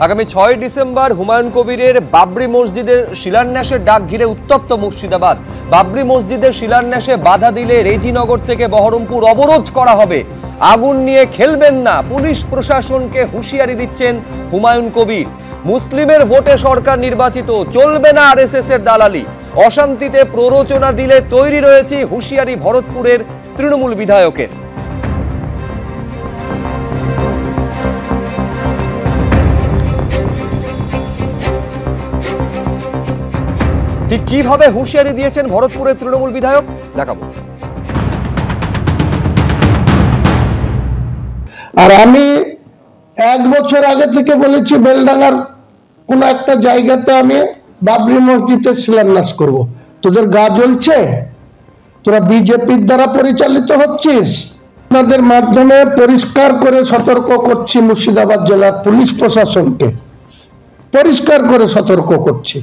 আগামী ৬ ডিসেম্বর হুমায়ুন কবিরের বাবরি মসজিদের শিলান্যাসের ডাক ঘিরে উত্তপ্ত মুর্শিদাবাদ। বাবরি মসজিদের শিলান্যাসে বাধা দিলে রেজিনগর থেকে বহরমপুর অবরোধ করা হবে। আগুন নিয়ে খেলবেন না, পুলিশ প্রশাসনকে হুঁশিয়ারি দিচ্ছেন হুমায়ুন কবির। মুসলিমের ভোটে সরকার নির্বাচিত, চলবে না আরএসএস এর দালালি। অশান্তিতে প্ররোচনা দিলে তৈরি রয়েছে হুঁশিয়ারি ভরতপুরের তৃণমূল বিধায়কের। ঠিক কিভাবে হুঁশিয়ারি দিয়েছেন ভরতপুরের তৃণমূল বিধায়ক দেখাবো। আর আমি 1 বছর আগে থেকে বলেছি বেলডাঙ্গার কোন একটা জায়গাতে আমি বাবরি মসজিদের শিলান্যাস করব। তোদের গা জ্বলছে? তোরা বিজেপির দ্বারা পরিচালিত হচ্ছিস। আপনাদের মাধ্যমে পরিষ্কার করে সতর্ক করছি মুর্শিদাবাদ জেলার পুলিশ প্রশাসনকে, পরিষ্কার করে সতর্ক করছি,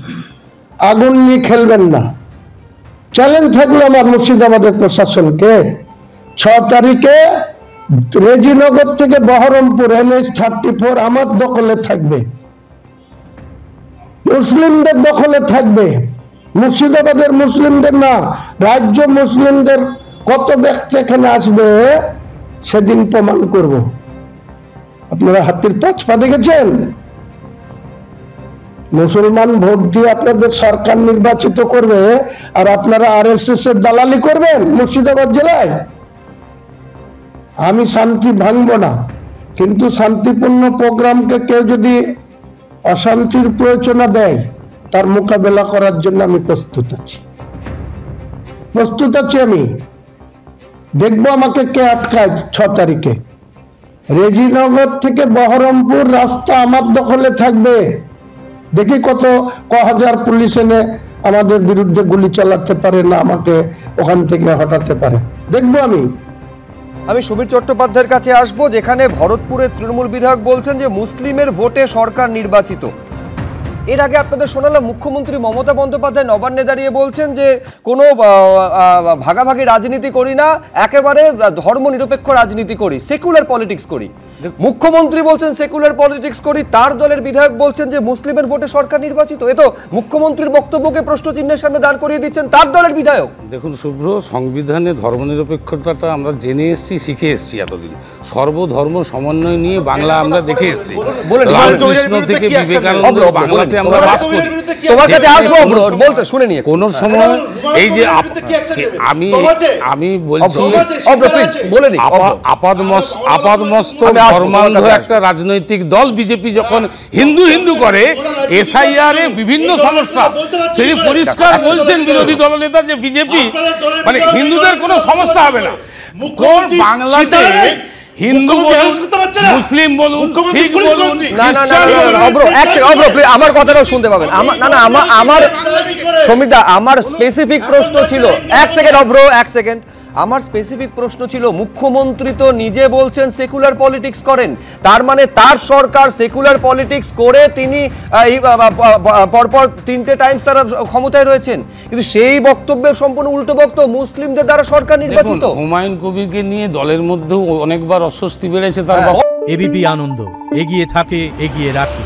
আগুন নিয়ে খেলবেন না। চ্যালেঞ্জ থাকলো আমার মুর্শিদাবাদের প্রশাসনকে, 6 তারিখে রেজিনগর থেকে বহরমপুর NH-34 আমার দখলে থাকবে, মুসলিমদের দখলে থাকবে। মুর্শিদাবাদের মুসলিমদের না, রাজ্য মুসলিমদের কত ব্যক্তি এখানে আসবে সেদিন প্রমাণ করব। আপনারা হাতির 5 পা দেখেছেন? মুসলমান ভোট দিয়ে আপনাদের সরকার নির্বাচিত করবে আর আপনারা আরএসএস এর দালালি করবেন মুর্শিদাবাদ জেলায়। আমি শান্তি ভাঙব না, কিন্তু শান্তিপূর্ণ প্রোগ্রামকে কেউ যদি অশান্তির প্ররোচনা দেয় তার মোকাবেলা করার জন্য আমি প্রস্তুত আছি। আমি দেখবো আমাকে কে আটকায়। 6 তারিখে রেজিনগর থেকে বহরমপুর রাস্তা আমার দখলে থাকবে। দেখি কত হাজার পুলিশ এনে আমাদের বিরুদ্ধে গুলি চালাতে পারে না, আমাকে ওখান থেকে হটাতে পারে, দেখবো আমি সমীর চট্টোপাধ্যায়ের কাছে আসবো, যেখানে ভরতপুরের তৃণমূল বিধায়ক বলছেন যে মুসলিমের ভোটে সরকার নির্বাচিত। এর আগে আপনাদের শোনালাম মুখ্যমন্ত্রী মমতা বন্দ্যোপাধ্যায় নবান্নে দাঁড়িয়ে বলছেন যে কোনো ভাগাভাগি রাজনীতি করি না, একেবারে ধর্মনিরপেক্ষ রাজনীতি করি, সেকুলার পলিটিক্স করি। মুখ্যমন্ত্রী বলছেন সেকুলার পলিটিক্স করি, তার দলের বিধায়ক বলছেন যে মুসলিমের ভোটে সরকার নির্বাচিত। এ তো মুখ্যমন্ত্রীর বক্তব্যকে প্রশ্নচিহ্নের সামনে দাঁড় করিয়ে দিচ্ছেন তার দলের বিধায়ক। দেখুন শুভ্র, সংবিধানে ধর্মনিরপেক্ষতাটা আমরা জেনে এসেছি, শিখে এসেছি এতদিন। সর্বধর্ম সমন্বয় নিয়ে বাংলা আমরা দেখে এসেছি। রামকৃষ্ণ থেকে বিবেকানন্দ বাংলাতে আমরা বাস করি। তোমার কাছে আসবো বলতে শুনে নিয়ে কোন সময় এই যে আমি বলছি আপাদমস্ত ধর্মান্ধ একটা রাজনৈতিক দল বিজেপি যখন হিন্দু করে এসআইআর এ বিভিন্ন সমস্যা, তিনি পরিষ্কার বলছেন বিরোধী দলনেতা যে বিজেপি মানে হিন্দুদের কোনো সমস্যা হবে না। কোন বাংলাতে হিন্দু বলুন, মুসলিম বলুন, শিখ বলুন, আমার কথাটাও শুনতে পাবেন। আমার সমিতা, আমার স্পেসিফিক প্রশ্ন ছিল, এক সেকেন্ড, আমার স্পেসিফিক প্রশ্ন ছিল মুখ্যমন্ত্রী তো নিজে বলছেন সেকুলার পলিটিক্স করেন, তার মানে তার সরকার সেকুলার পলিটিক্স করে তিনি পরপর 3টে টাইমস তারা ক্ষমতায় রয়েছেন, কিন্তু সেই বক্তব্যের সম্পূর্ণ উল্টো বক্তব্য, মুসলিমদের দ্বারা সরকার নির্বাচিত। হুমায়ুন কবিরকে নিয়ে দলের মধ্যেও অনেকবার অস্বস্তি বেড়েছে তার। এবিপি আনন্দ, এগিয়ে থাকে, এগিয়ে রাখে।